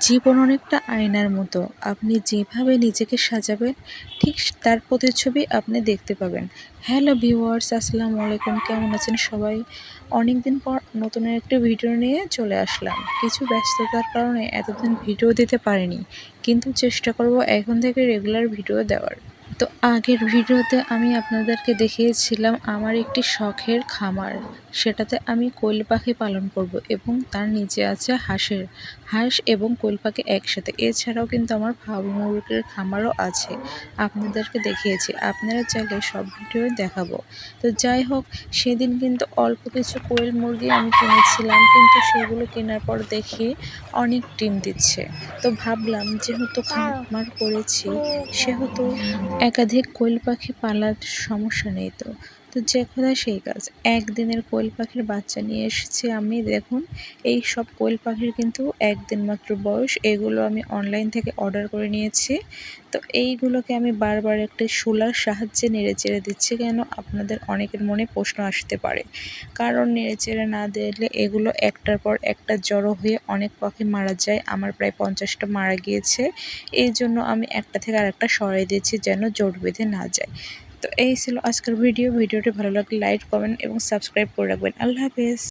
জীবন অনেকটা আয়নার মতো। আপনি যেভাবে নিজেকে সাজাবেন ঠিক তার প্রতিচ্ছবি আপনি দেখতে পাবেন। হ্যালো ভিউয়ার্স, আসসালামু আলাইকুম। কেমন আছেন সবাই? অনেকদিন পর নতুন একটি ভিডিও নিয়ে চলে আসলাম। কিছু ব্যস্ততার কারণে এতদিন ভিডিও দিতে পারিনি, কিন্তু চেষ্টা করব এখন থেকে রেগুলার ভিডিও দেওয়ার। তো আগের ভিডিওতে আমি আপনাদেরকে দেখিয়েছিলাম আমার একটি শখের খামার। সেটাতে আমি কোয়েল পাখি পালন করব এবং তার নিচে আছে হাঁস এবং কোয়েল পাখি একসাথে। এছাড়াও কিন্তু আমার ফার্ম মুরগির খামারও আছে, আপনাদেরকে দেখিয়েছি। আপনারা চাইলে সব ভিডিও দেখাবো। তো যাই হোক, সেদিন কিন্তু অল্প কিছু কোয়েল মুরগি আমি কিনেছিলাম, কিন্তু সেগুলো কেনার পর দেখি অনেক ডিম দিচ্ছে। তো ভাবলাম যেহেতু খামার করেছি সেহেতু একাধিক কোয়েল পাখি পালার সমস্যা নেই। তো যে কথা সেই কাজ। একদিনের কোয়েল পাখির বাচ্চা নিয়ে এসেছি আমি। দেখুন, এই সব কোয়েল পাখির কিন্তু একদিন মাত্র বয়স। এগুলো আমি অনলাইন থেকে অর্ডার করে নিয়েছি। তো এইগুলোকে আমি বারবার একটা শোলার সাহায্যে নেড়েচেড়ে দিচ্ছি। কেন, আপনাদের অনেকের মনে প্রশ্ন আসতে পারে। কারণ নেড়েচেড়ে না দিলে এগুলো একটার পর একটা জড়ো হয়ে অনেক পাখি মারা যায়। আমার প্রায় 50টা মারা গিয়েছে। এই জন্য আমি একটা থেকে আরেকটা সরাই দিচ্ছি যেন জোট বেঁধে না যায়। তো এই ছিল আজকের ভিডিওটি ভালো লাগলে লাইক, কমেন্ট এবং সাবস্ক্রাইব করে রাখবেন। আল্লাহ হাফেজ।